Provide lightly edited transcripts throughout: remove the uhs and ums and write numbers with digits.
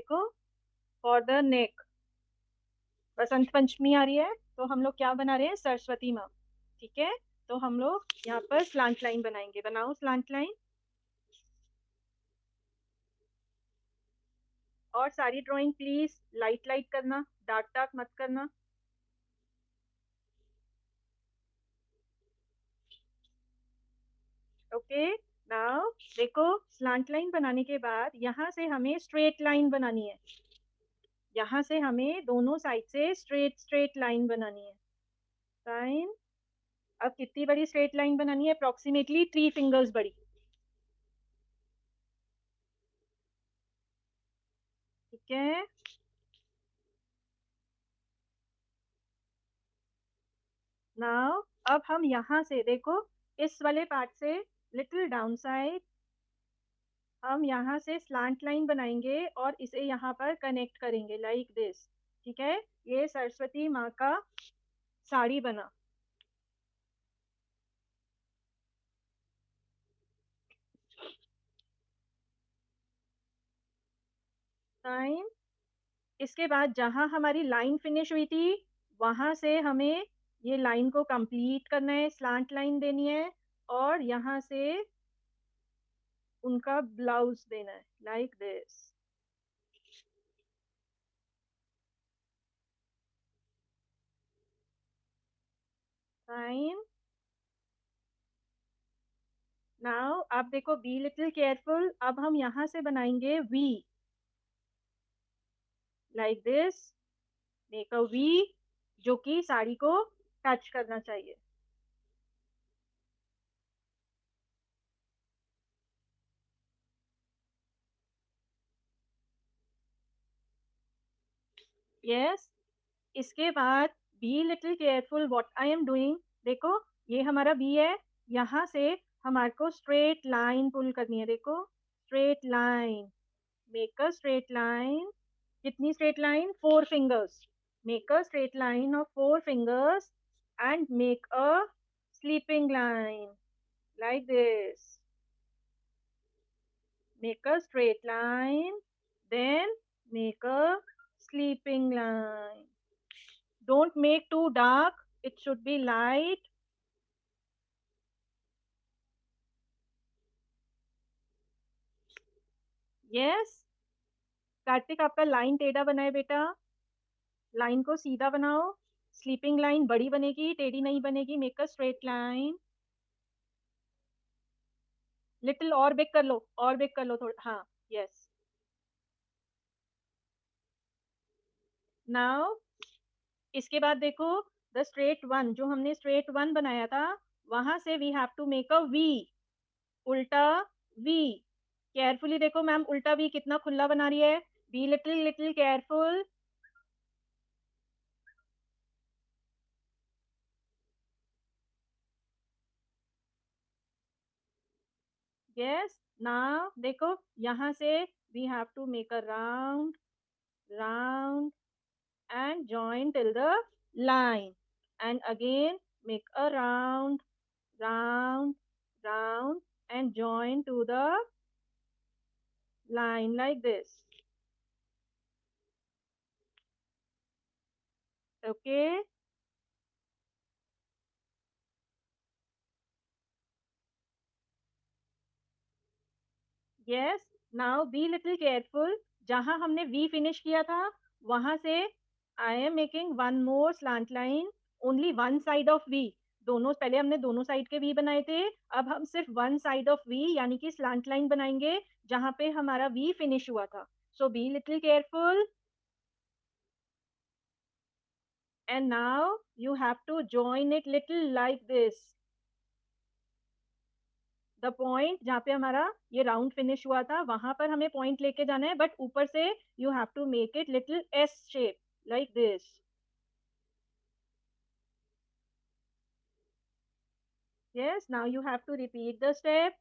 देखो, for the neck. Basant Panchami आ रही है तो हम लोग क्या बना रहे हैं, सरस्वती माँ। ठीक है, तो हम लोग यहाँ पर स्लांट लाइन बनाएंगे। बनाओ स्लांट लाइन। और सारी ड्राइंग प्लीज लाइट लाइट करना, डार्क डार्क मत करना। ओके, नाउ देखो, स्लांट लाइन बनाने के बाद यहाँ से हमें स्ट्रेट लाइन बनानी है। यहाँ से हमें दोनों साइड से स्ट्रेट स्ट्रेट लाइन बनानी है। लाइन। अब कितनी बड़ी स्ट्रेट लाइन बनानी है, अप्रोक्सीमेटली 3 फिंगर्स बड़ी। ठीक है, नाउ अब हम यहाँ से देखो, इस वाले पार्ट से लिटिल डाउन साइड हम यहाँ से स्लांट लाइन बनाएंगे और इसे यहाँ पर कनेक्ट करेंगे लाइक दिस। ठीक है, ये सरस्वती माँ का साड़ी बना। टाइम। इसके बाद जहां हमारी लाइन फिनिश हुई थी, वहां से हमें ये लाइन को कंप्लीट करना है, स्लांट लाइन देनी है और यहाँ से उनका ब्लाउज देना है लाइक दिस। टाइम। नाउ आप देखो, बी लिटिल केयरफुल। अब हम यहाँ से बनाएंगे V like this. Make a V जो कि साड़ी को टच करना चाहिए। यस, इसके बाद B little careful what I am doing. देखो, ये हमारा बी है, यहाँ से हमारे को स्ट्रेट लाइन पुल करनी है। देखो, straight line. Make a straight line. कितनी straight line, 4 fingers. Make a straight line of 4 fingers and make a sleeping line like this. Make a straight line, then make a sleeping line. Don't make too dark, it should be light. Yes, Kartik आपका line टेढ़ा बनाए बेटा, line को सीधा बनाओ। Sleeping line बड़ी बनेगी, टेढ़ी नहीं बनेगी। Make a straight line. Little और बिग कर लो, और बिग कर लो थोड़ा, हाँ। यस, नाउ इसके बाद देखो, द स्ट्रेट वन, जो हमने स्ट्रेट वन बनाया था, वहां से we have to make a V, उल्टा वी। केयरफुली देखो मैम, उल्टा वी कितना खुला बना रही है। Be little little careful. Yes, now देखो, यहाँ से we have to make a round, round and join till the line, and again make a round, round, round and join to the line like this. Okay, yes, now be little careful। जहां हमने V finish किया था, वहां से I am making one more slant line, only one side of V। दोनों, पहले हमने दोनों साइड के V बनाए थे, अब हम सिर्फ वन साइड ऑफ V यानी कि स्लांट लाइन बनाएंगे जहां पे हमारा V फिनिश हुआ था। So be little careful and now you have to join it little like this. The point जहाँ पे हमारा ये राउंड फिनिश हुआ था, वहां पर हमें पॉइंट लेके जाना है, बट ऊपर से you have to make it little S shape like this. Yes, now you have to repeat the step.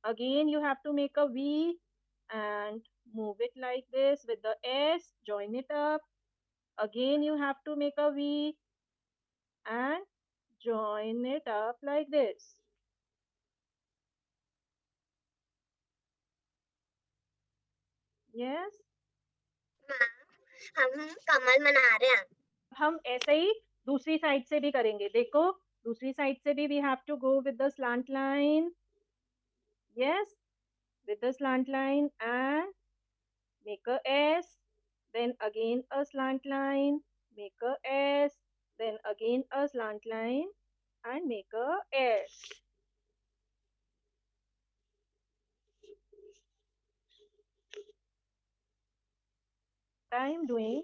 Again, you have to make a V and move it like this with the S, join it up. Again, you have to make a V and join it up like this. Yes, हम कमल बना रहे हैं। हम ऐसे ही दूसरी side से भी करेंगे। देखो, दूसरी साइड से भी we have to go with the slant line. Yes, with the slant line and make a S, then again a slant line, make a S, then again a slant line and make a S. I am doing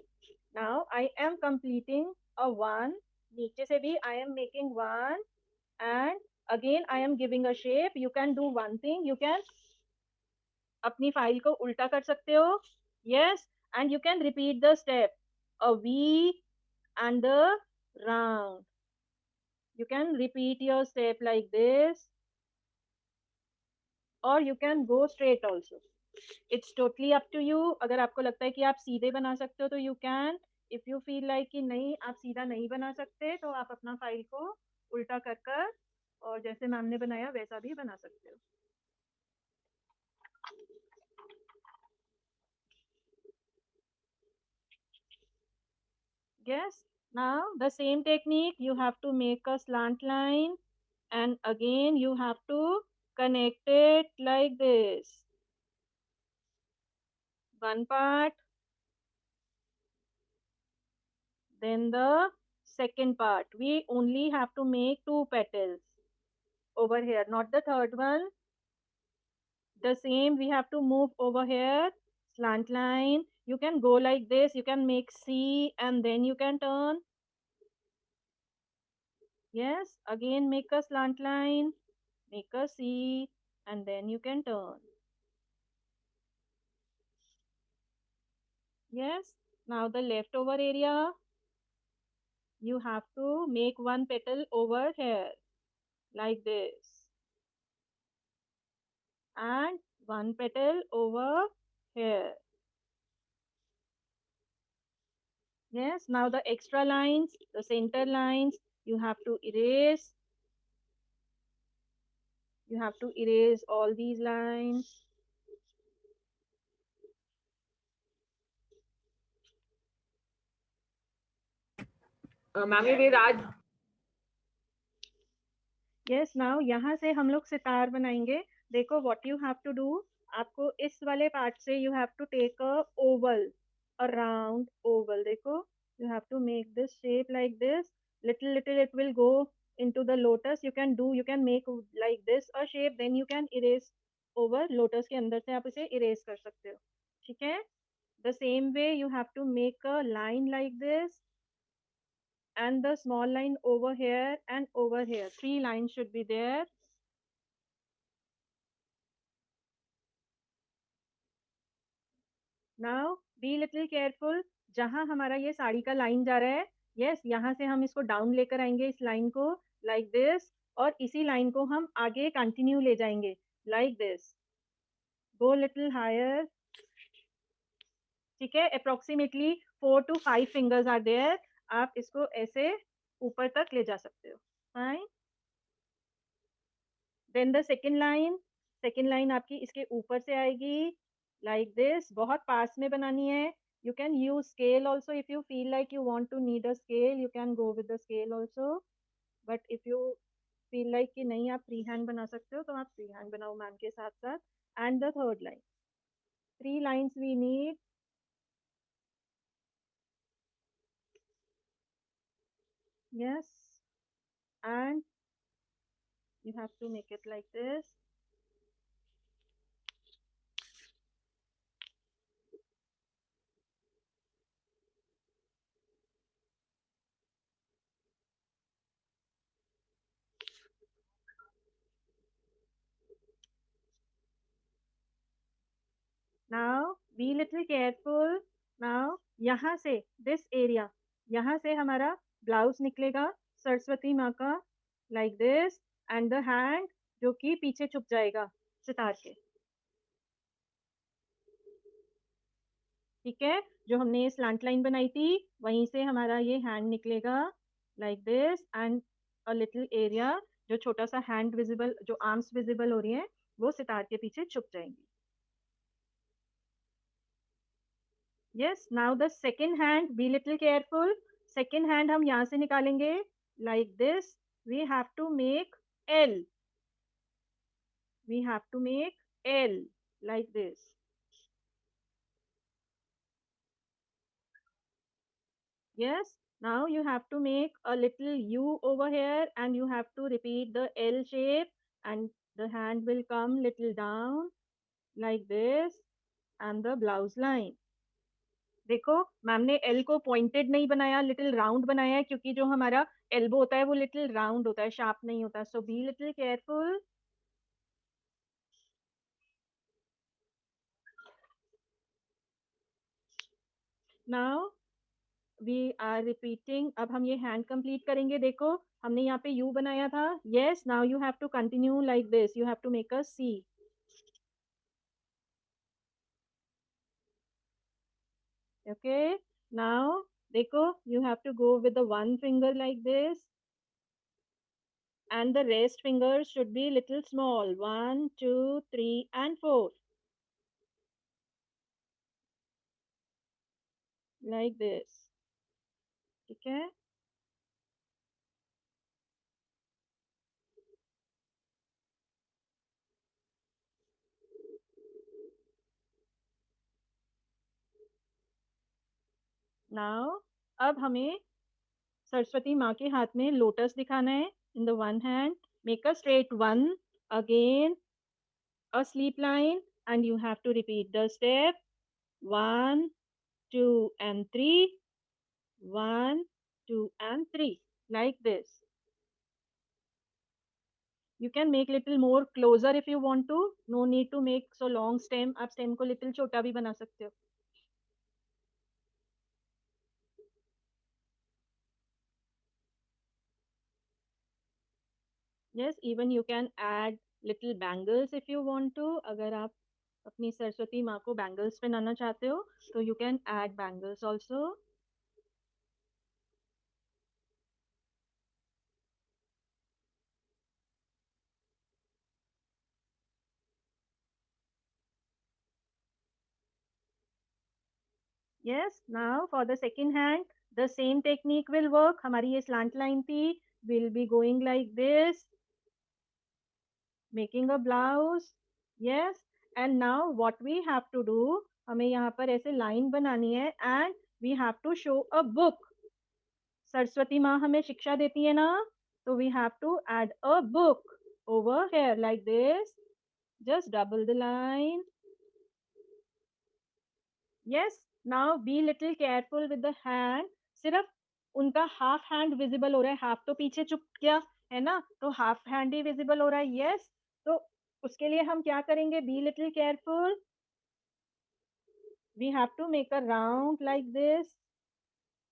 now. I am completing a one. नीचे से भी I am making one and again I am giving a shape. You can do one thing. You can अपनी file को उल्टा कर सकते हो. Yes, and you can repeat the step. A V and the round. You can repeat your step like this or you can go straight also. It's totally up to you. अगर आपको लगता है कि आप सीधे बना सकते हो तो you can. If you feel like कि नहीं आप सीधा नहीं बना सकते तो आप अपना फाइल को उल्टा कर कर और जैसे मैम ने बनाया वैसा भी बना सकते हो. Yes. Now the same technique, you have to make a slant line and again you have to connect it like this. One part, then the second part. We only have to make two petals over here, not the third one. The same we have to move over here, slant line. You can go like this, you can make C and then you can turn. Yes, again make a slant line, make a C and then you can turn. Yes, now the leftover area, you have to make one petal over here like this and one petal over here. Yes, now the extra lines, the center lines, you have to erase. You have to erase all these lines. Ma'am ये आज Yes, now यहाँ से हम लोग सितार बनाएंगे. देखो what you have to do. आपको इस वाले part से you have to take a oval, a round oval. देखो, you have to make this shape like this. Little it will go into the lotus. You can make like this a shape. Then you can erase over lotus के अंदर से आप इसे erase कर सकते हो. ठीक है? The same way you have to make a line like this and the small line over here and over here. 3 lines should be there. Now be little careful. जहां हमारा ये साड़ी का लाइन जा रहा है, यस यहाँ से हम इसको डाउन लेकर आएंगे इस लाइन को लाइक दिस और इसी लाइन को हम आगे कंटिन्यू ले जाएंगे like this. Go little higher. ठीक है, approximately 4 to 5 fingers are there. आप इसको ऐसे ऊपर तक ले जा सकते हो. Fine. Then the second line आपकी इसके ऊपर से आएगी लाइक दिस. बहुत पास में बनानी है. You can use scale also if you feel like you want to need a scale. You can go with the scale also. But if you feel like कि नहीं आप फ्री हैंड बना सकते हो तो आप फ्री हैंड बनाओ ma'am के साथ साथ. And the third line. 3 lines we need. Yes, and you have to make it like this. Now be little careful. Now यहाँ से this area, यहाँ से हमारा ब्लाउज निकलेगा सरस्वती माँ का like this and the hand जो कि पीछे छुप जाएगा सितार के. ठीक है, जो हमने स्लांट लाइन बनाई थी वहीं से हमारा ये हैंड निकलेगा like this and a little area जो छोटा सा हैंड विजिबल जो आर्म्स विजिबल हो रही हैं वो सितार के पीछे छुप जाएंगी. Yes, now the second hand, be little careful. Second hand हम यहाँ से निकालेंगे like this. We have to make L. We have to make L like this. Yes, now you have to make a little U over here and you have to repeat the L shape and the hand will come little down like this and the blouse line. देखो ma'am ने L को pointed नहीं बनाया, little round बनाया है क्योंकि जो हमारा एल्बो होता है वो लिटिल राउंड होता है, शार्प नहीं होता. So be little careful. Now we are repeating. अब हम ये हैंड कंप्लीट करेंगे. देखो हमने यहाँ पे यू बनाया था. Yes, now you have to continue like this. You have to make a C. Okay, now देखो you have to go with the one finger like this and the rest fingers should be little small. 1, 2, 3 and 4 like this. ठीक है. Now अब हमें सरस्वती माँ के हाथ में lotus दिखाना है. In the one hand, make a straight one, again a sleep line and you have to repeat the step 1, 2 and 3, 1, 2 and 3 like this. You can make little more closer if you want to. No need to make so long stem. आप stem को little छोटा भी बना सकते हो. Yes, even you can add little bangles if you want to. अगर आप अपनी सरस्वती माँ को bangles पहनाना चाहते हो, तो you can add bangles also. Yes, now for the second hand, the same technique will work. हमारी ये slant line थी. We'll be going like this, making a blouse. Yes, and now what we have to do, हमें यहाँ पर ऐसे line बनानी है and we have to show a book. Saraswati माँ हमें शिक्षा देती है ना, तो we have to add a book over here like this. Just double the line. Yes, now be little careful with the hand. सिर्फ उनका हाफ हैंड विजिबल हो रहा है, हाफ तो पीछे चुप गया है ना, तो हाफ हैंड ही विजिबल हो रहा है. यस, तो उसके लिए हम क्या करेंगे? Be little careful. We have to make a round like this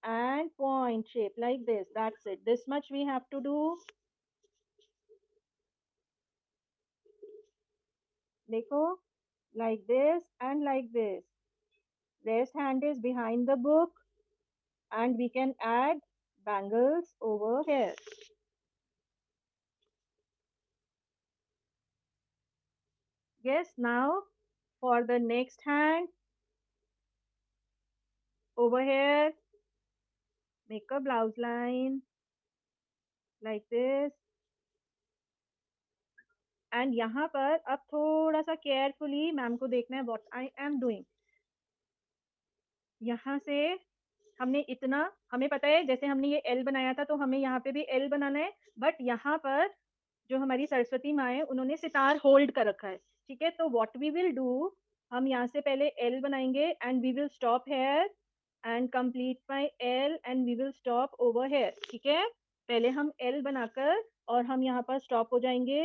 and point shape like this. That's it. This much we have to do. देखो, like this and like this. Rest hand is behind the book and we can add bangles over here. Yes, now for the next hand, over here, make a blouse line like this. And यहाँ पर अब थोड़ा सा carefully ma'am को देखना है what I am doing. यहाँ से हमने इतना, हमें पता है जैसे हमने ये L बनाया था तो हमें यहाँ पे भी L बनाना है, बट यहाँ पर जो हमारी सरस्वती माँ है उन्होंने सितार होल्ड कर रखा है. ठीक है, तो व्हाट वी विल डू, हम यहाँ से पहले L बनाएंगे and we will stop here and complete my L and we will stop over here. ठीक है, पहले हम L बनाकर और हम यहाँ पर स्टॉप हो जाएंगे.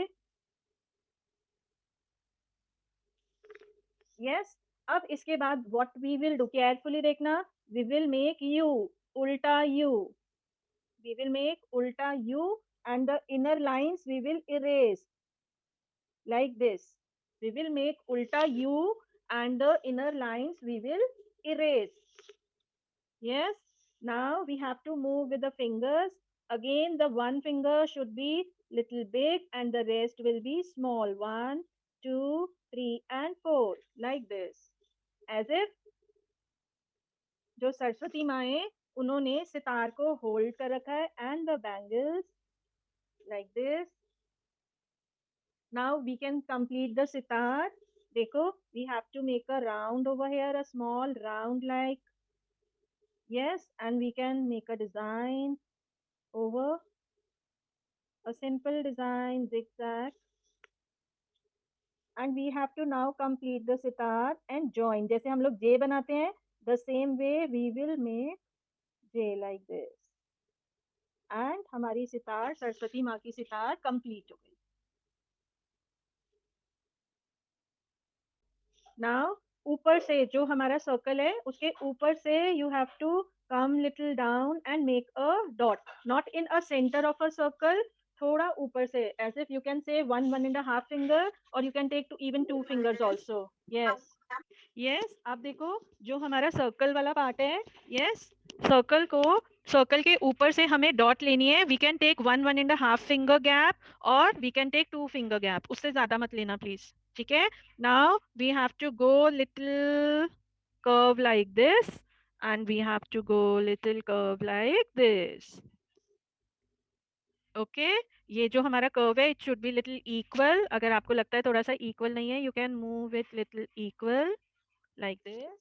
यस, अब इसके बाद what we will do, carefully देखना. वी विल मेक यू, उल्टा U. We will make ulta U and the inner lines we will erase like this. We will make ulta U and the inner lines we will erase. Yes, now we have to move with the fingers. Again, the one finger should be little big and the rest will be small. 1, 2, 3 and 4 like this. As if जो सरस्वती माएँ उन्होंने सितार को hold कर रखा है and the bangles like this. Now we can complete the sitar. देखो, we have to make a round over here, a small round like, yes, and we can make a design over, a simple design zigzag, and we have to now complete the sitar and join. जैसे हम लोग J बनाते हैं, the same way we will make J like this. And हमारी सितार सरस्वती माँ की sitar complete हो गई. Now ऊपर से जो हमारा सर्कल है उसके ऊपर से you have to come little down and make a dot, not in a center of a circle, थोड़ा ऊपर से, as if you can say one and a half finger, or you can take even two fingers also. Yes. Yes, आप देखो जो हमारा circle वाला part है, yes, circle के ऊपर से हमें डॉट लेनी है. We can take one and half finger gap, और we can take 2 finger gap. उससे ज्यादा मत लेना प्लीज. ठीक है. Now we have to go little curve like this, and we have to go little curve like this. ओके. ये जो हमारा कर्व है, it should be little equal. अगर आपको लगता है थोड़ा सा इक्वल नहीं है, you can move it little equal like this.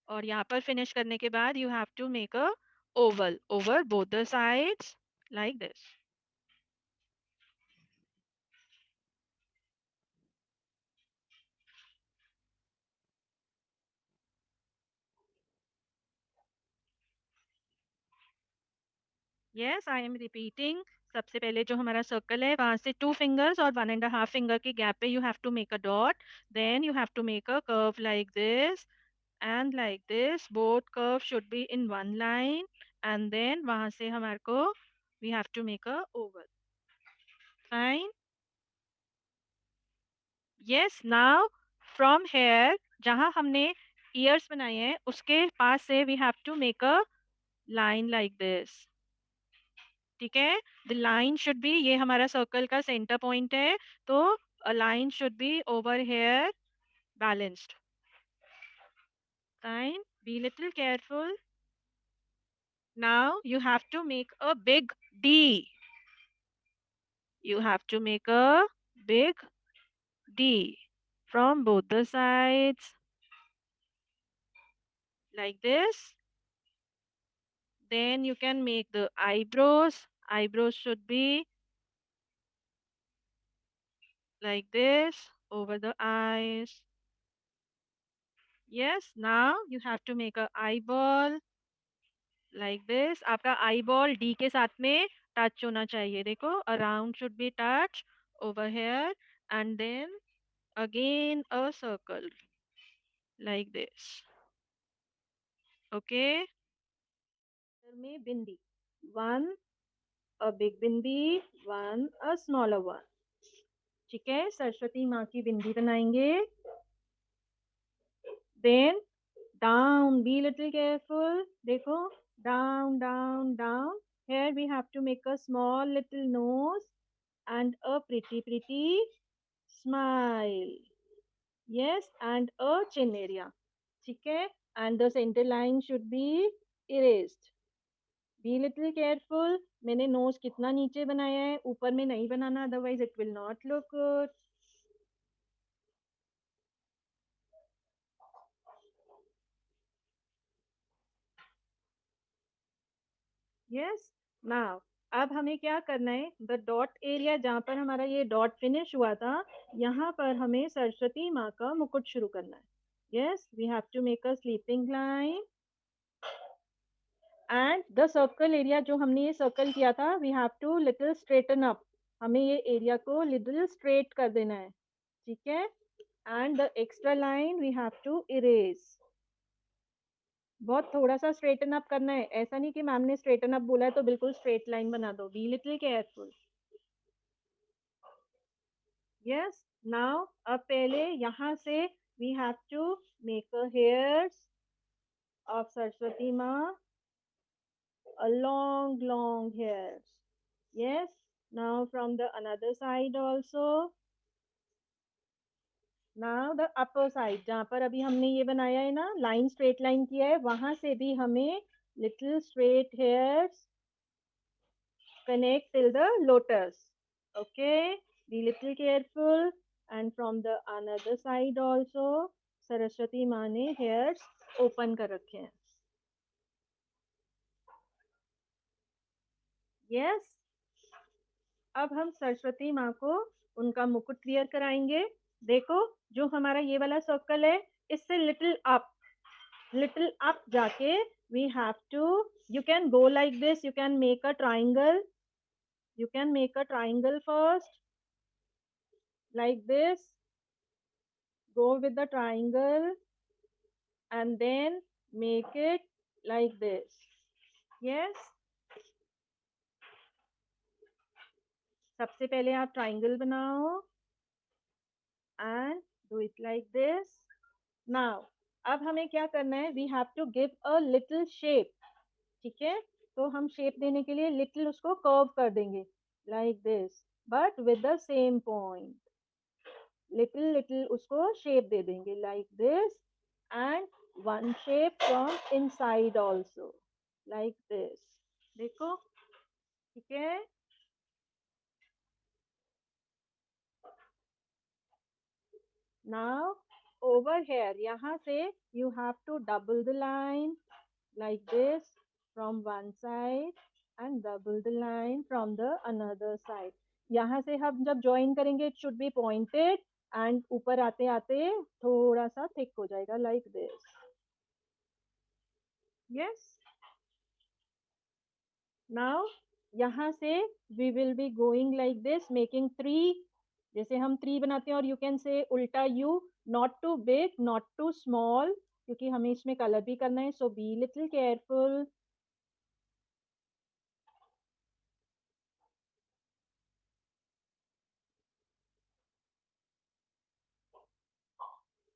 और यहाँ पर फिनिश करने के बाद you have to make a oval over both the sides like this. Yes, I am repeating. सबसे पहले जो हमारा सर्कल है वहां से 2 फिंगर्स और 1.5 फिंगर के गैप पे you have to make a dot. Then you have to make a curve like this and like this. Both curves should be in one line, and then वहां से हमारे को we have to make a oval. Fine. Yes, now from here जहाँ हमने ears बनाए हैं उसके पास से we have to make a line like this. ठीक है. The line should be, ये हमारा circle का center point है, तो a line should be over here balanced. Fine. Be little careful. Now you have to make a big D. You have to make a big D from both the sides like this. Then you can make the eyebrows. Eyebrows should be like this over the eyes. Yes, now you have to make a eyeball like this. आपका eyeball D के साथ में touch होना चाहिए. देखो, around should be touch over here, and then again a circle like this. Okay. में बिंदी, one a big bindi, one a smaller one. ठीक है. सरस्वती माँ की बिंदी बनाएंगे. Then down, be little careful. देखो, down down down. Here we have to make a small little nose and a pretty smile. Yes, and a chin area. ठीक है. And the center line should be erased. Be little careful. मैंने nose कितना नीचे बनाया है, ऊपर में नहीं बनाना, otherwise it will not look good. Yes. Now अब हमें क्या करना है, द डॉट एरिया जहाँ पर हमारा ये डॉट फिनिश हुआ था, यहाँ पर हमें सरस्वती माँ का मुकुट शुरू करना है. Yes, we have to make a sleeping line and the circle area जो हमने ये सर्कल किया था, we have to little straighten up. हमें ये एरिया को लिटिल स्ट्रेट कर देना है. ठीक है. And the extra line we have to erase. बहुत थोड़ा सा स्ट्रेटन अप करना है. ऐसा नहीं कि मैम ने स्ट्रेटन अप बोला है तो बिल्कुल स्ट्रेट लाइन बना दो. Be little careful. Yes. Now अब पहले यहाँ से we have to make a hairs of Saraswati माँ, a long hairs. Yes. Now from the another side also now the upper side, जहाँ पर अभी हमने ये बनाया है ना, लाइन स्ट्रेट लाइन किया है, वहां से भी हमें little straight hairs connect till the lotus. Okay, be little careful. And from the another side also, Saraswati माँ ने hairs open कर रखे हैं. Yes. अब हम सरस्वती माँ को उनका मुकुट क्लियर कराएंगे. देखो, जो हमारा ये वाला सर्कल है, इससे little up जाके we have to, you can go like this, you can make a triangle. You can make a triangle first, like this. Go with the triangle and then make it like this. Yes. सबसे पहले आप triangle बनाओ and do it like this. Now, अब हमें क्या करना है? We have to give a little shape. ठीक है? तो हम शेप देने के लिए little उसको कर्व कर देंगे like this, but with the same point. little उसको शेप दे देंगे like this, and one shape from inside also like this. देखो, ठीक है? Now over here, यहाँ से you have to double the line like this from one side and double the line from the another side. यहाँ से हम जब join करेंगे, it should be pointed and ऊपर आते आते थोड़ा सा thick हो जाएगा like this. Yes. Now यहाँ से we will be going like this, making three. जैसे हम 3 बनाते हैं, और you can say उल्टा U, not too big, not too small, क्योंकि हमें इसमें कलर भी करना है, so be little careful.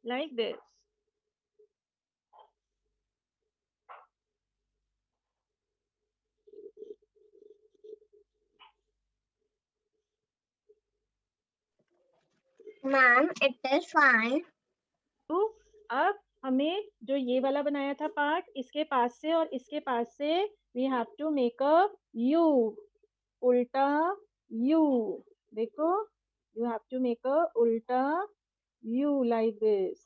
Like this. Ma'am, it is fine. तो अब हमें जो ये वाला बनाया था पार्ट, इसके पास से और इसके पास से we have to make a U, उल्टा U. देखो, you have to make a उल्टा U like this.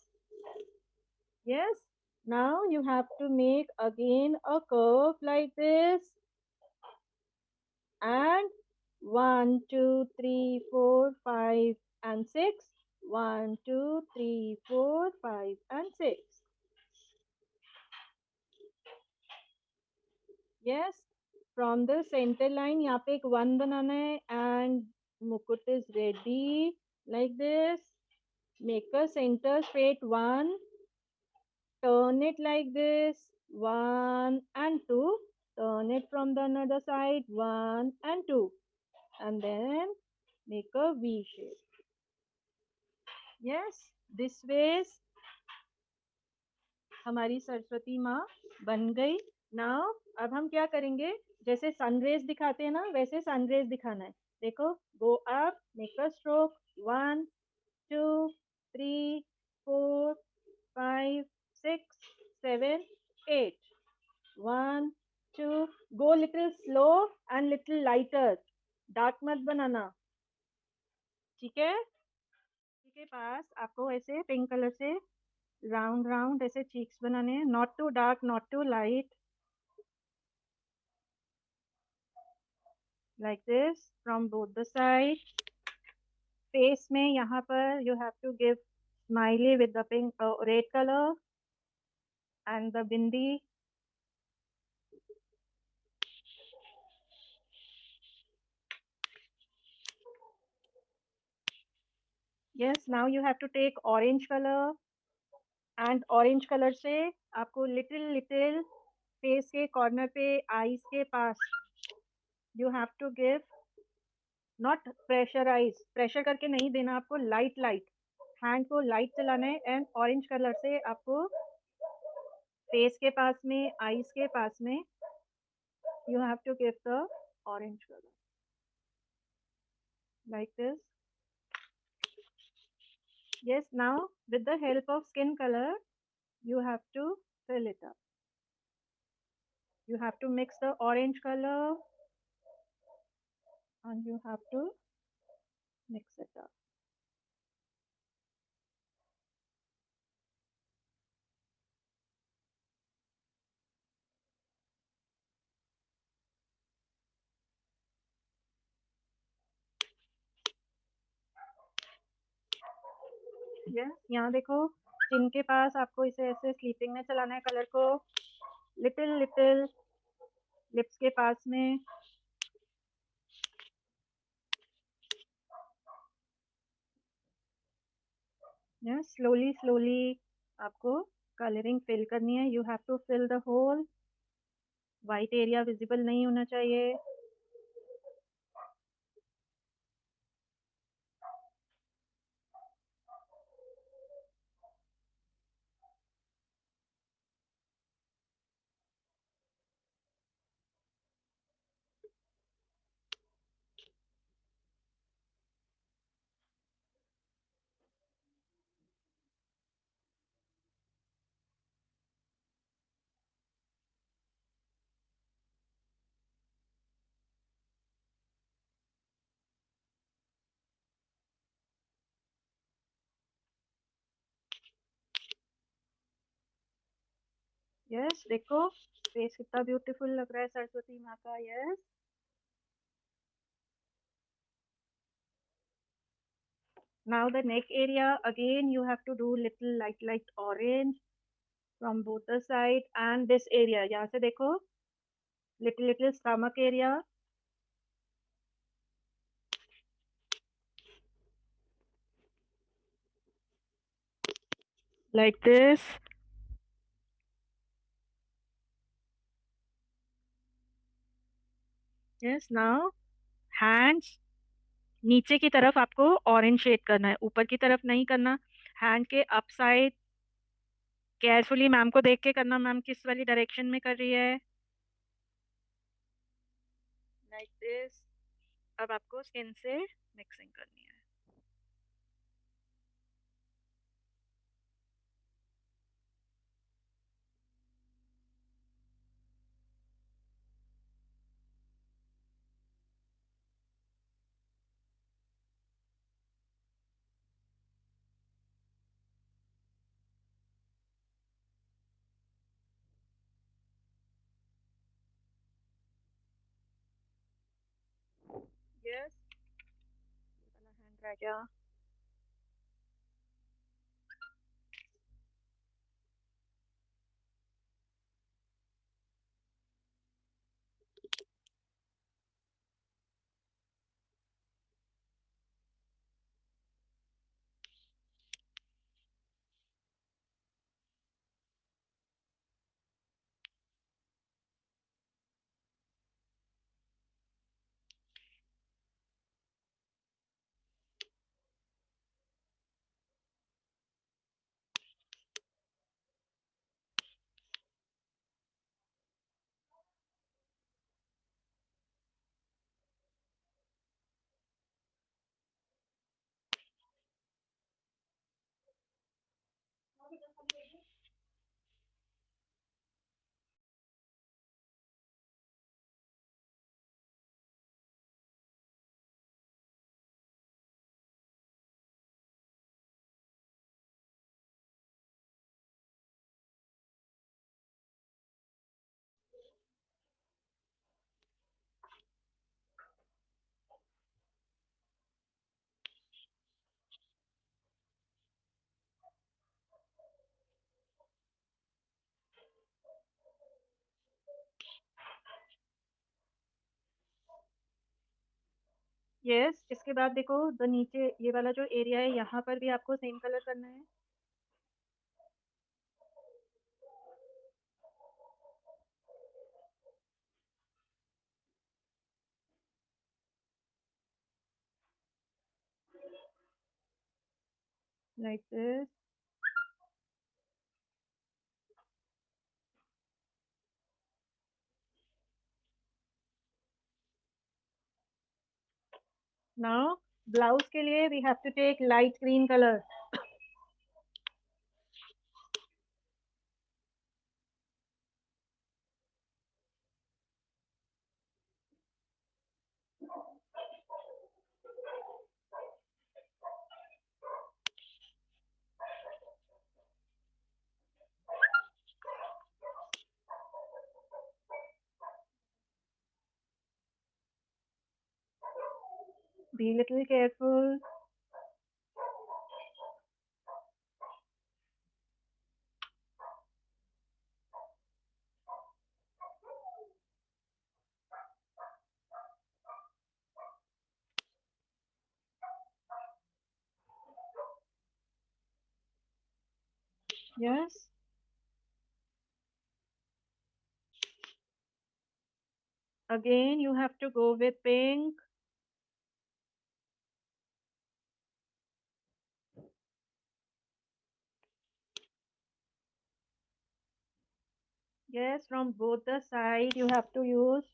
Yes. Now you have to make again a curve like this. And 1, 2, 3, 4, 5, and 6. 1, 2, 3, 4, 5, and 6. Yes. From the center line, यहाँ पे एक 1 बनाना है, and mukut is ready like this. Make a center straight 1. Turn it like this, 1 and 2. Turn it from the another side, 1 and 2. And then make a V shape. Yes, this way हमारी सरस्वती माँ बन गई. Now, अब हम क्या करेंगे? जैसे sun rays दिखाते हैं ना, वैसे सनरेज दिखाना है. देखो, go up, make a stroke, 1, 2, 3, 4, 5, 6, 7, 8. 1, 2. Go little slow and little lighter. Dark मत बनाना. ठीक है? के पास आपको ऐसे पिंक कलर से राउंड राउंड ऐसे चीक्स बनाने हैं. Not too dark, not too light. Like this from both the side. Face में यहाँ पर you have to give smiley with the pink red colour and the bindi. Yes, now you have to take orange color, and orange color से आपको little little face के corner पे eyes के पास you have to give, not pressurize, pressure करके नहीं देना आपको, light light, hand को light चलाना है, and orange color से आपको face के पास में, eyes के पास में you have to give the orange color like this. Yes, now with the help of skin color, you have to fill it up. You have to mix the orange color and you have to mix it up. Yes, यहाँ देखो चिन के पास आपको इसे ऐसे sleeping में चलाना है कलर को, लिटिल लिटिल लिप्स के पास में। Yes, slowly slowly आपको कलरिंग फिल करनी है। You have to fill the whole, white area visible नहीं होना चाहिए। यस, देखो फेस कितना ब्यूटीफुल लग रहा है सरस्वती माँ का। Yes, now the neck area again you have to do little light orange from both the side and this area, यहाँ से देखो little stomach area, like this. Yes, now hands नीचे की तरफ आपको ऑरेंज शेड करना है, ऊपर की तरफ नहीं करना। हैंड के अप साइड केयरफुली मैम को देख के करना, मैम किस वाली डायरेक्शन में कर रही है। Like this. अब आपको स्किन से मिक्सिंग करनी है। यस, हैंड रह गया। यस, इसके बाद देखो द नीचे ये वाला जो एरिया है यहाँ पर भी आपको सेम कलर करना है। Like this. नाउ ब्लाउज के लिए we have to take light green colour. Be little careful. Yes. Again, you have to go with pink. Yes, from both the side you have to use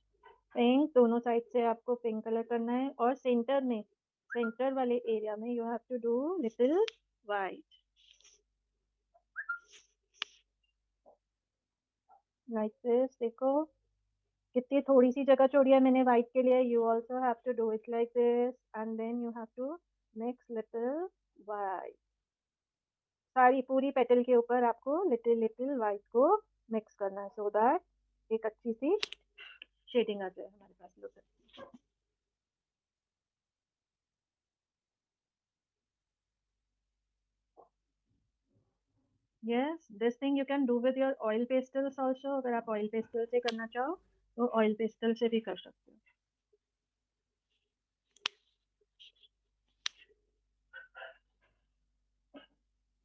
pink. दोनों side से आपको pink colour करना है और centre वाले area में you have to do little white like this. देखो कितनी थोड़ी सी जगह छोड़ी है मैंने white के लिए. You also have to do it like this and then you have to mix little white. सारी पूरी पेटल के ऊपर आपको लिटिल लिटिल वाइट को मिक्स करना है सो दैट एक अच्छी सी शेडिंग आ जाए हमारे पास. लोग yes this thing you can do with your oil pastels also. अगर आप ऑयल पेस्टल से करना चाहो तो ऑयल पेस्टल से भी कर सकते हो.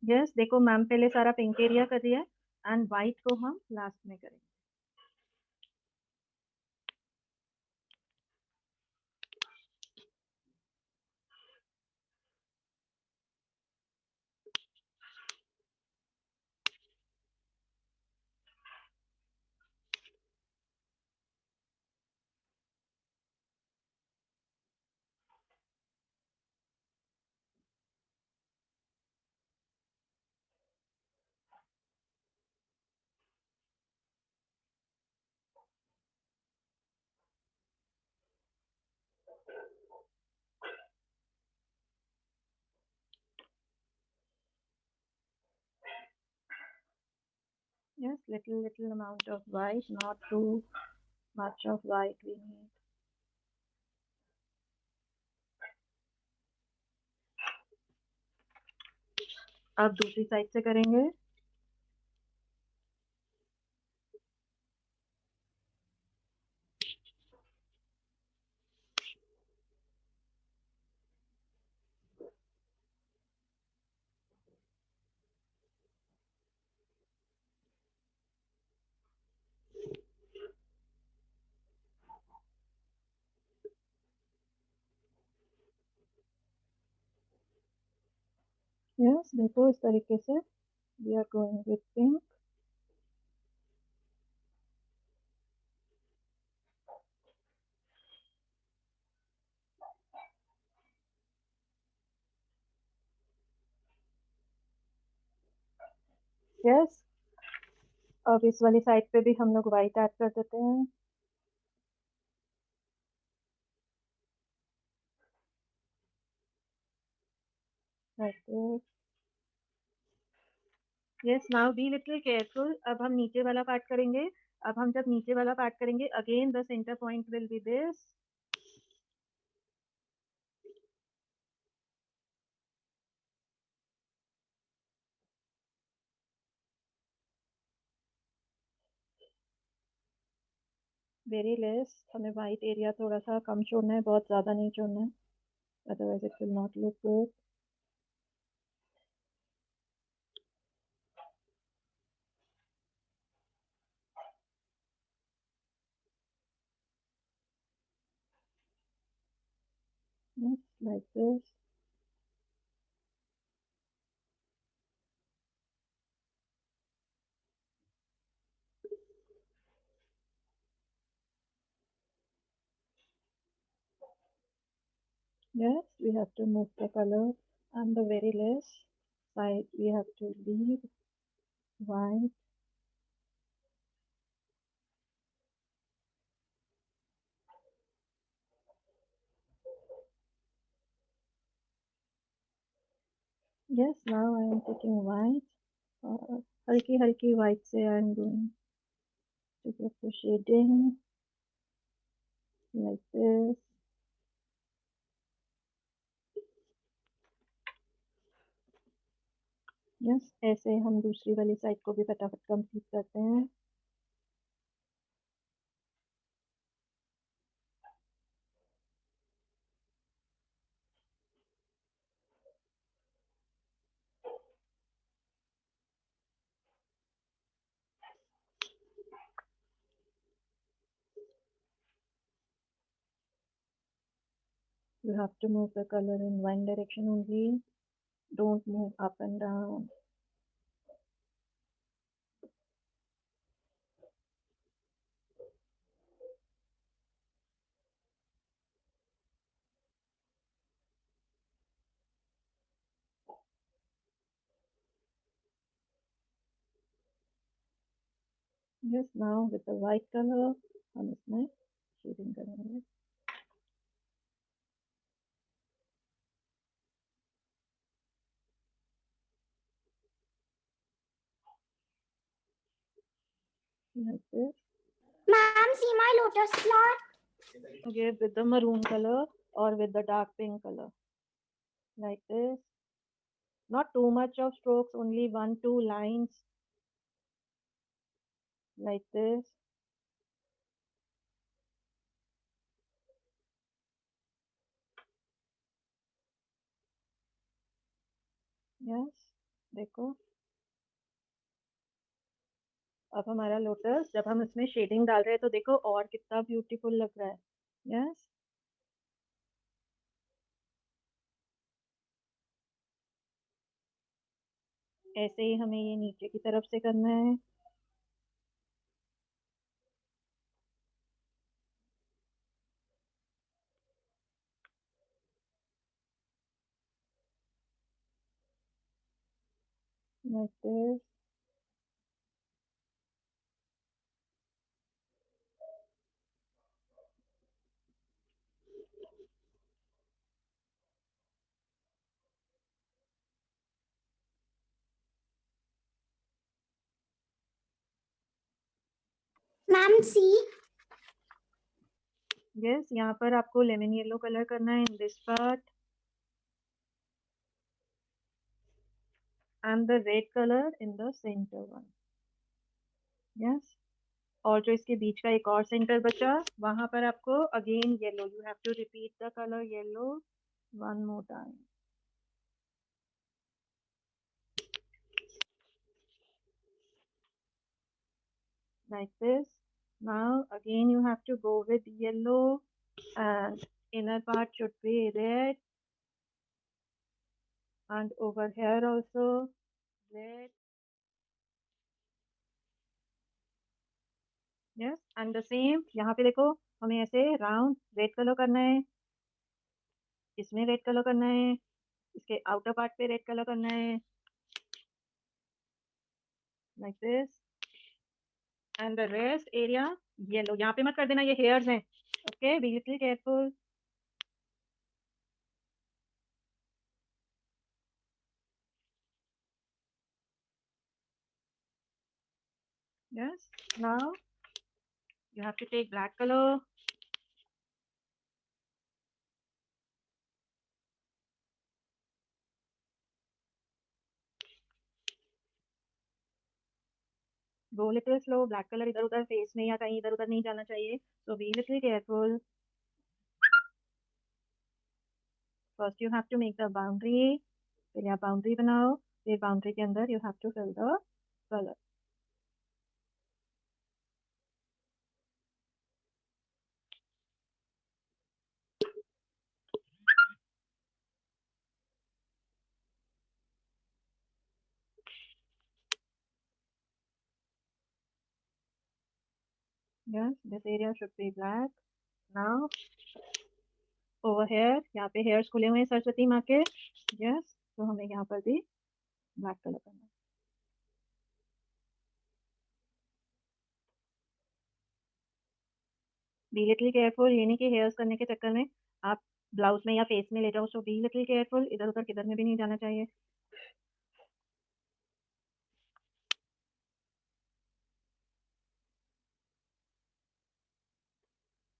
यस देखो मैम पहले सारा पिंक एरिया कर दिया है एंड वाइट को हम लास्ट में करेंगे. Yes, little amount of white, not too much of white we need. अब दूसरी साइड से करेंगे. यस देखो इस तरीके से we are going with pink. Yes अब इस वाली साइड पे भी हम लोग व्हाइट ऐड कर देते हैं. like this. Yes, now be little careful. अब हम नीचे वाला पार्ट करेंगे. अब हम जब नीचे वाला पार्ट करेंगे again the center point will be this. Very less. हमें white area थोड़ा सा कम छोड़ना है, बहुत ज़्यादा नहीं छोड़ना है. Otherwise it will not look good. Yes, like this. Yes, we have to move the color and the very less side we have to leave white. Yes, now I am taking white. हल्की हल्की white से I am going to get the shading like this. Yes, ऐसे हम दूसरी वाली side को भी फटाफट कंप्लीट करते हैं। You have to move the color in one direction only. Don't move up and down. Just now with the white color हम इसमें शेडिंग करेंगे। Like this. Ma'am, see my lotus flower. Okay, with the maroon color or with the dark pink color. Like this. Not too much of strokes, only 1-2 lines. Like this. Yes, देखो। अब हमारा lotus जब हम इसमें shading डाल रहे हैं तो देखो और कितना ब्यूटीफुल लग रहा है। यस, ऐसे ही हमें ये नीचे की तरफ से करना है। Like this. Ma'am, see. Yes, यहाँ पर आपको लेमन येलो कलर करना है in this part and the red colour in the centre one. Yes, और जो इसके बीच का एक और सेंटर बचा वहां पर आपको again yellow, you have to repeat the colour yellow one more time. Like this. Now again you have to go with yellow and inner part should be red and over here also red. Yes, and the same यहाँ पे देखो हमें ऐसे round red colour करना है, इसमें red colour करना है, इसके आउटर पार्ट पे रेड कलर करना है। Like this. And the rest area yellow. यहाँ पे मत कर देना, ये hairs हैं। Okay, be little careful. Yes. Now you have to take black color. Go little slow. Black color इधर उधर फेस में या कहीं इधर उधर नहीं जाना चाहिए। So be little careful. First you have to make the boundary. पहले आप बाउंड्री बनाओ, फिर बाउंड्री के अंदर you have to fill the color. Yes, this area should be black. Now over here, यहाँ पे hairs खुले हुए हैं सरस्वती माँ के। Yes, तो हमें यहाँ पर भी black color करना है। Be little careful, ये नहीं कि hairs करने के चक्कर में आप ब्लाउज में या फेस में ले जाओ। So be little careful, इधर उधर किधर में भी नहीं जाना चाहिए।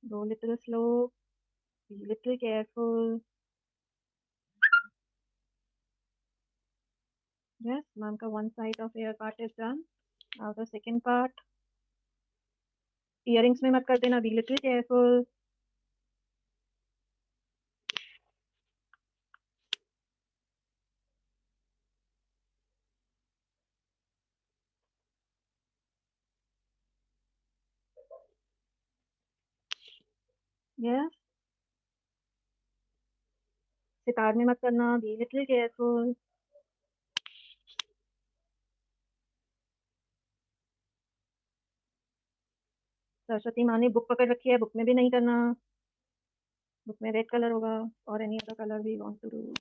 Go little slow, be little careful. Yes, ma'am का one side of ear part is done. Now the second part. Earrings में मत कर देना, be little careful. Yes. Sitar में मत करना, be little careful. सरस्वती माँ ने बुक पकड़ रखी है, बुक में भी नहीं करना. बुक में रेड कलर होगा और any other colour we want to do.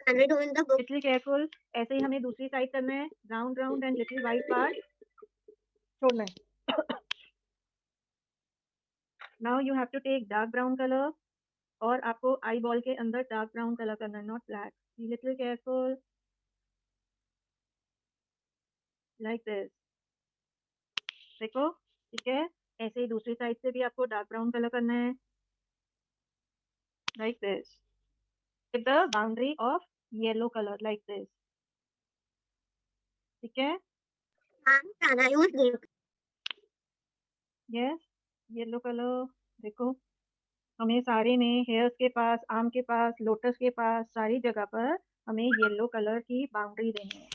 Can we do in the book? Little careful. ऐसे ही हमें दूसरी साइड करना है. Round round and little white part छोड़ना है. Now you have to take dark brown color और आपको आई बॉल के अंदर डार्क ब्राउन कलर करना है, not black. B little careful, like this. देखो, ठीक है. ऐसे ही दूसरी साइड से भी आपको डार्क ब्राउन कलर करना है, like this, with the boundary of yellow colour, like this. ठीक है. Can I use green? Yes, yellow colour. देखो, हमें सारे में हेयर्स के पास, आर्म के पास, लोटस के पास, सारी जगह पर हमें येलो कलर की बाउंड्री देनी है.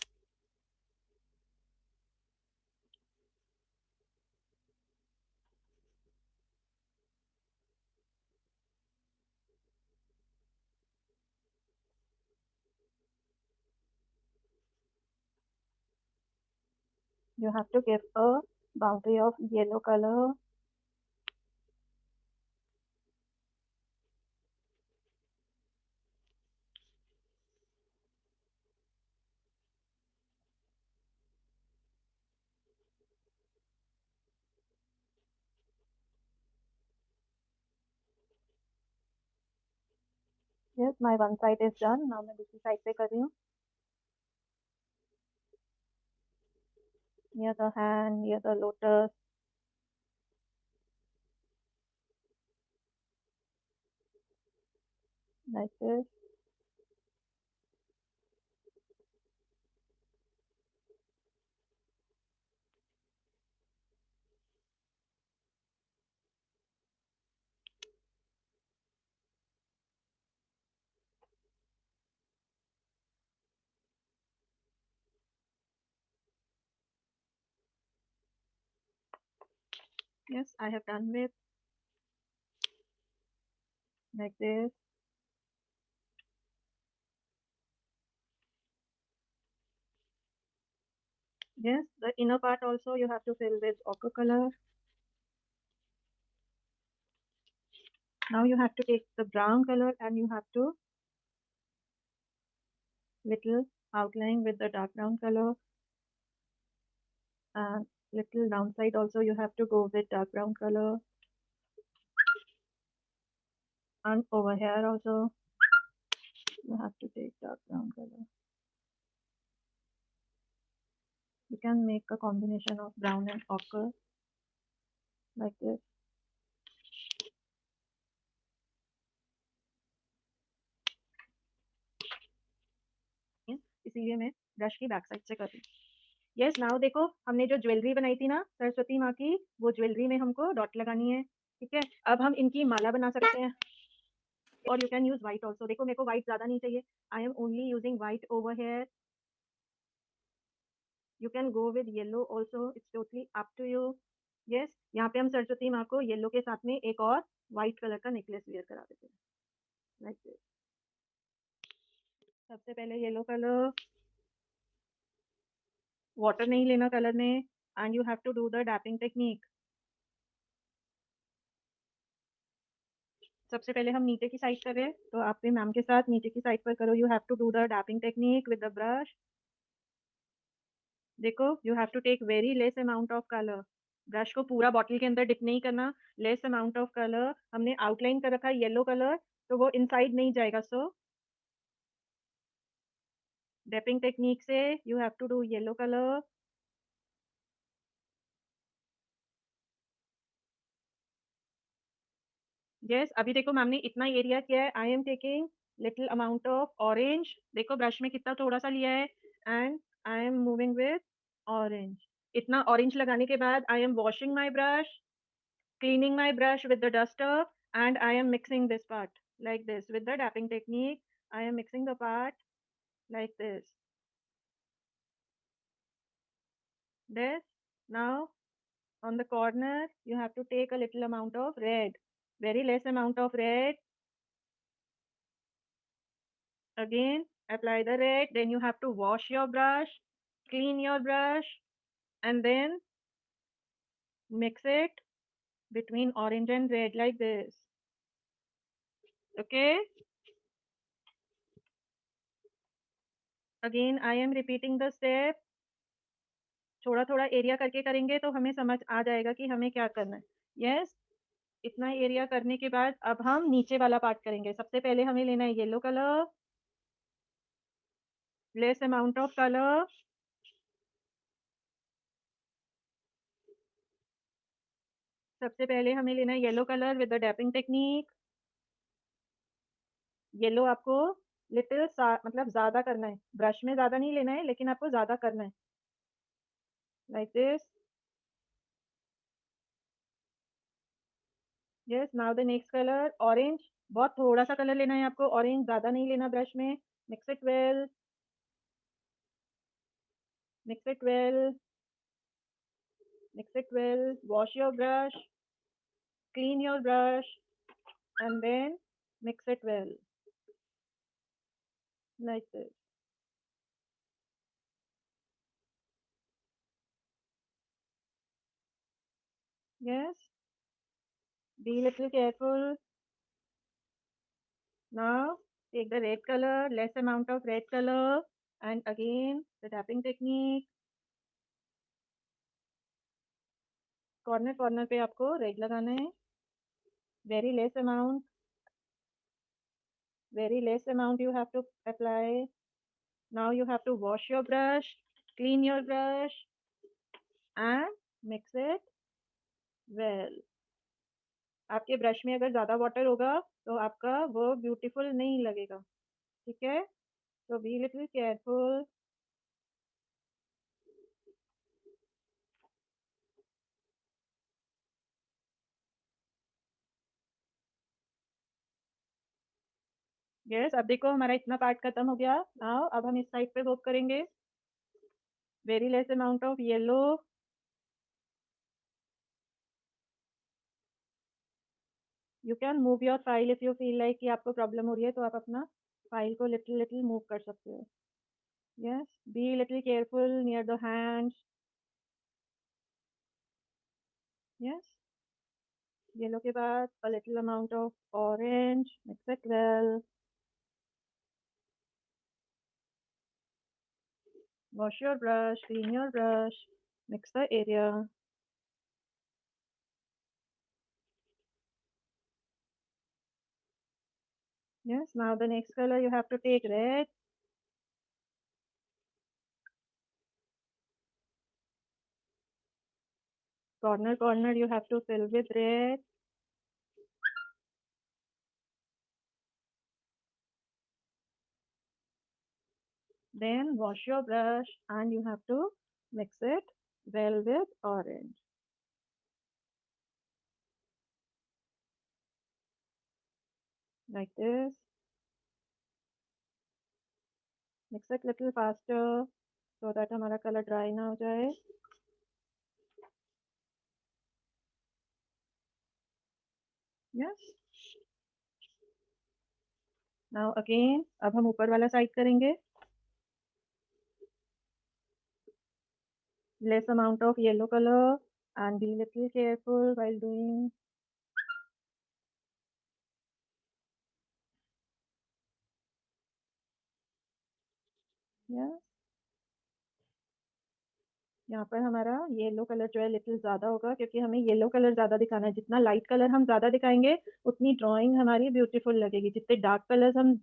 You have to give a boundary of yellow color. Yes, my one side is done. Now मैं दूसरी साइड पे कर रही हूँ. Near the hand, near the lotus. Like this. Yes, I have done with like this. Yes, the inner part also you have to fill with ochre color. Now you have to take the brown color and you have to little outline with the dark brown color. And little downside also you have to go with dark brown color. And over here also you have to take dark brown color. You can make a combination of brown and ochre like this. इसीलिए मैं brush की back side से कर रही हूँ. Yes, now देखो, हमने जो ज्वेलरी बनाई थी ना सरस्वती माँ की, वो ज्वेलरी में हमको डॉट लगानी है. ठीक है. अब हम इनकी माला बना सकते हैं. और you can use white also. देखो, मेरे को व्हाइट ज्यादा नहीं चाहिए. I am only using white over here. You can go with yellow also, it's totally up to you. Yes, यहाँ पे हम सरस्वती माँ को येलो के साथ में एक और व्हाइट कलर का नेकलेस वेयर करा देते हैं, लाइक दिस. सबसे पहले येलो कलर, वाटर नहीं लेना कलर में, and you have to do the dabbing technique. सबसे पहले हम नीचे की साइड करें, तो आप भी मैम के साथ नीचे की साइड पर करो. You have to do the dabbing technique with the brush. देखो, you have to take very less amount of colour. Brush को पूरा बॉटल के अंदर डिप नहीं करना. Less amount of colour. हमने आउटलाइन कर रखा है येलो कलर, तो वो इनसाइड नहीं जाएगा. सो डैपिंग टेक्निक से you have to do yellow colour. Yes, अभी देखो मैम ने इतना एरिया किया है। I am taking little amount of orange. देखो ब्रश में कितना थोड़ा सा लिया है and I am moving with orange. इतना ऑरेंज लगाने के बाद I am washing my brush, cleaning my brush with the duster, and I am mixing this part like this with the dapping technique. I am mixing the part like this. This. Now on the corner you have to take a little amount of red, very less amount of red. Again apply the red, then you have to wash your brush, clean your brush, and then mix it between orange and red like this. Okay, again I am repeating the step. थोड़ा थोड़ा area करके करेंगे तो हमें समझ आ जाएगा कि हमें क्या करना है। यस, इतना एरिया करने के बाद अब हम नीचे वाला पार्ट करेंगे। सबसे पहले हमें लेना है yellow colour, less amount of colour. सबसे पहले हमें लेना है yellow colour with the dabbing technique. Yellow आपको लिटिल मतलब ज्यादा करना है, ब्रश में ज्यादा नहीं लेना है लेकिन आपको ज्यादा करना है like this. Yes, now the next colour orange. बहुत थोड़ा सा कलर लेना है आपको, ऑरेंज ज्यादा नहीं लेना ब्रश में। Mix it well, mix it well, mix it well. Wash your brush, clean your brush, and then mix it well like this. Yes, be little careful. Now take the red color, less amount of red color, and again the tapping technique. Corner corner पे आपको red लगाना है, very less amount, very less amount you have to apply. Now you have to wash your brush, clean your brush, and mix it well. आपके brush में अगर ज़्यादा water होगा तो आपका वो ब्यूटीफुल नहीं लगेगा, ठीक है? So be little careful. Yes, अब देखो हमारा इतना पार्ट खत्म हो गया। नाउ अब हम इस साइड पे वर्क करेंगे। Very less amount of yellow, you can move your file if you feel like कि आपको प्रॉब्लम हो रही है तो आप अपना फाइल को लिटिल लिटिल मूव कर सकते हो। Yes, B little careful near the hands. Yes, yellow के बाद a little amount of orange, mix it well, wash your brush, clean your brush, mix the area. Yes, now the next color you have to take red. Corner corner you have to fill with red. Then wash your brush and you have to mix it well with orange. Like this. Mix it little faster so that हमारा color dry ना हो जाए. Yes. Now again, अब हम ऊपर वाला side करेंगे. Less amount of yellow color and be little careful while doing. Yes. यहाँ पर हमारा येलो कलर जो है लिटिल ज़्यादा होगा क्योंकि हमें येलो कलर ज़्यादा दिखाना है। जितना लाइट कलर हम ज़्यादा दिखाएंगे उतनी ड्राइंग हमारी ब्यूटीफुल लगेगी। जितने डार्क कलर्स हम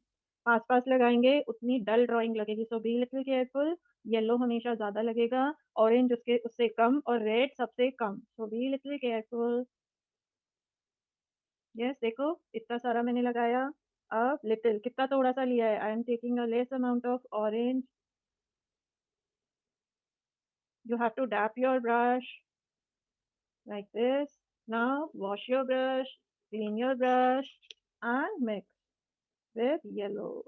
पास पास लगाएंगे उतनी डल ड्राइंग लगेगी। सो बी लिटिल केयरफुल। येलो हमेशा ज़्यादा लगेगा, ऑरेंज उसके उससे कम और रेड सबसे कम। सो बी लिटिल केयरफुल। यस देखो इतना सारा मैंने लगाया. अब लिटिल कितना थोड़ा सा लिया है. I am taking a less amount of orange. You have to dab your brush like this. Now wash your brush, clean your brush and mix with yellow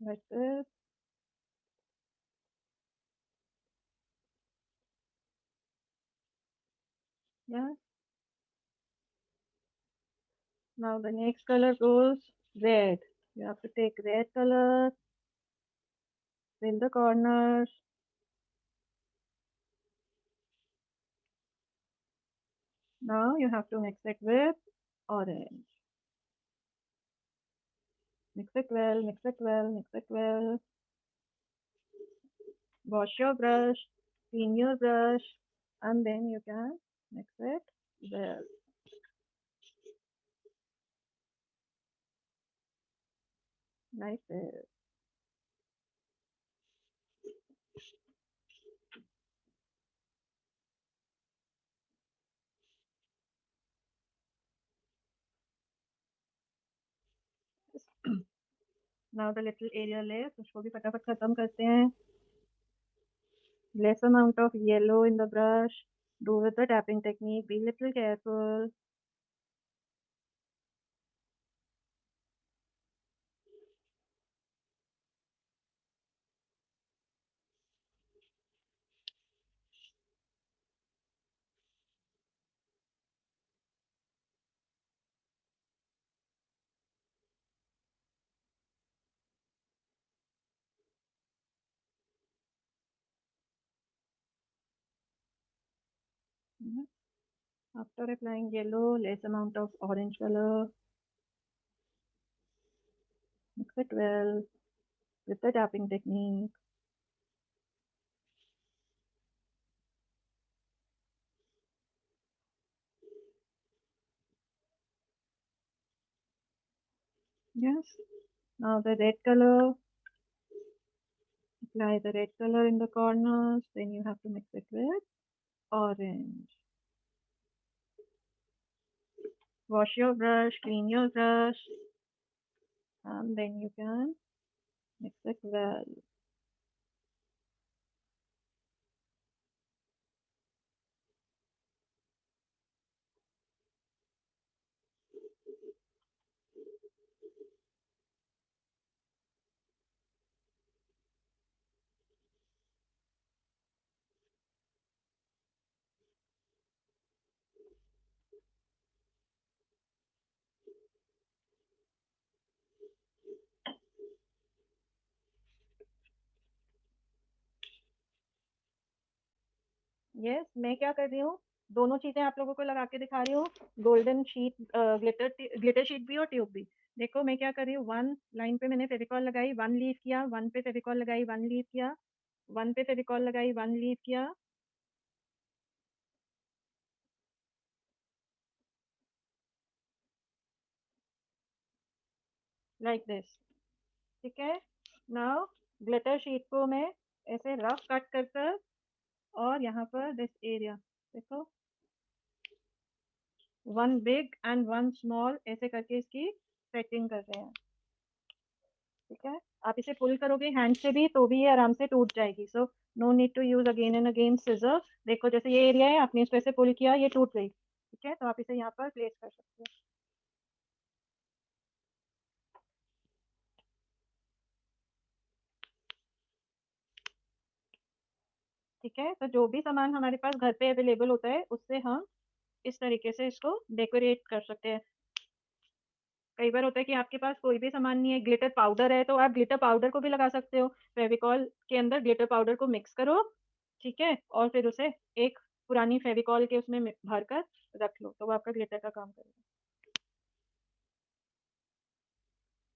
like this. Yeah. Now the next color goes red. You have to take red color, fill the corners. Now you have to mix it with orange. Mix it well, mix it well, mix it well. Wash your brush, clean your brush, and then you can mix it well. Like this. Now the little area left, उसको भी फटाफट खत्म करते हैं. Less amount of yellow in the brush. Do with the tapping technique. Be little careful. After applying yellow, less amount of orange color. Mix it well with the tapping technique. Yes. Now the red color. Apply the red color in the corners. Then you have to mix it with orange. Wash your brush, clean your brush, and then you can mix it well. Yes मैं क्या कर रही हूँ दोनों चीजें आप लोगों को लगा के दिखा रही हूँ. गोल्डन शीट ग्लिटर शीट भी और ट्यूब भी. देखो मैं क्या कर रही हूँ. वन लाइन पे मैंने फेविकॉल लगाई, वन लीव किया, वन पे फेविकॉल लगाई, वन लीव किया, वन पे फेविकॉल लगाई, वन लीव किया. Like this. ठीक है. नाउ ग्लिटर शीट को मैं ऐसे रफ कट कर कर और यहाँ पर दिस एरिया देखो one big and one small ऐसे करके इसकी सेटिंग कर रहे हैं. ठीक है. आप इसे पुल करोगे हैंड से भी तो भी ये आराम से टूट जाएगी. So no need to use again and again scissor. देखो जैसे ये एरिया है आपने इसको ऐसे पुल किया ये टूट गई. ठीक है. तो आप इसे यहाँ पर प्लेस कर सकते हो. ठीक है. तो जो भी सामान हमारे पास घर पे अवेलेबल होता है उससे हम इस तरीके से इसको डेकोरेट कर सकते हैं. कई बार होता है कि आपके पास कोई भी सामान नहीं है, ग्लिटर पाउडर है तो आप ग्लिटर पाउडर को भी लगा सकते हो. फेविकॉल के अंदर ग्लिटर पाउडर को मिक्स करो. ठीक है. और फिर उसे एक पुरानी फेविकॉल के उसमें भर कर रख लो तो वो आपका ग्लिटर का काम करेगा.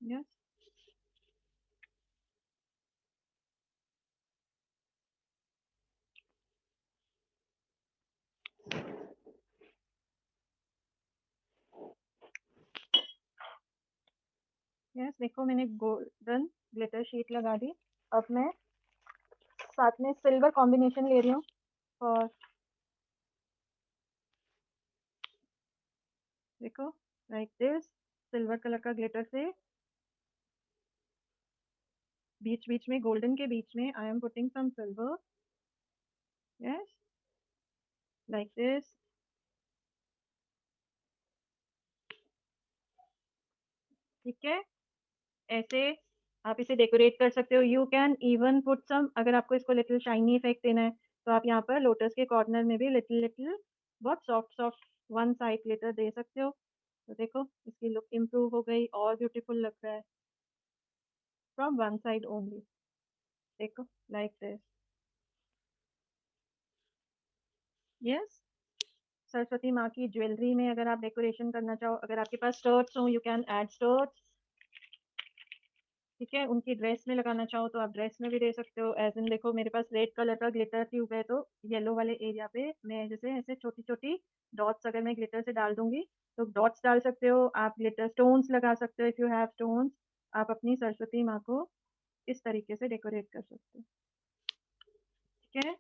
यस. यस देखो मैंने गोल्डन ग्लिटर शीट लगा दी. अब मैं साथ में सिल्वर कॉम्बिनेशन ले रही हूँ और देखो लाइक दिस, सिल्वर कलर का ग्लिटर से बीच बीच में, गोल्डन के बीच में I am putting some silver, yes, like this. ठीक है, ऐसे आप इसे डेकोरेट कर सकते हो। You can even put some, अगर आपको इसको लिटिल शाइनी इफेक्ट देना है तो आप यहाँ पर लोटस के कॉर्नर में भी लिटिल लिटिल बहुत soft soft one side glitter दे सकते हो। तो देखो इसकी लुक इम्प्रूव हो गई और ब्यूटीफुल लग रहा है फ्रॉम वन साइड ओनली। देखो लाइक दिस, यस। सरस्वती माँ की ज्वेलरी में अगर आप डेकोरेशन करना चाहो, अगर आपके पास स्टर्ट्स हो, यू कैन ऐड स्टर्ट्स। ठीक है, उनकी ड्रेस में लगाना चाहो तो आप ड्रेस में भी दे सकते हो। एज इन देखो मेरे पास रेड कलर का ग्लिटर ट्यूब है, तो येलो वाले एरिया पे मैं जैसे ऐसे छोटी छोटी डॉट्स अगर मैं ग्लिटर से डाल दूंगी तो डॉट्स डाल सकते हो आप। ग्लिटर स्टोन्स लगा सकते हो, इफ यू हैव स्टोन्स। आप अपनी सरस्वती माँ को इस तरीके से डेकोरेट कर सकते हो। ठीक है,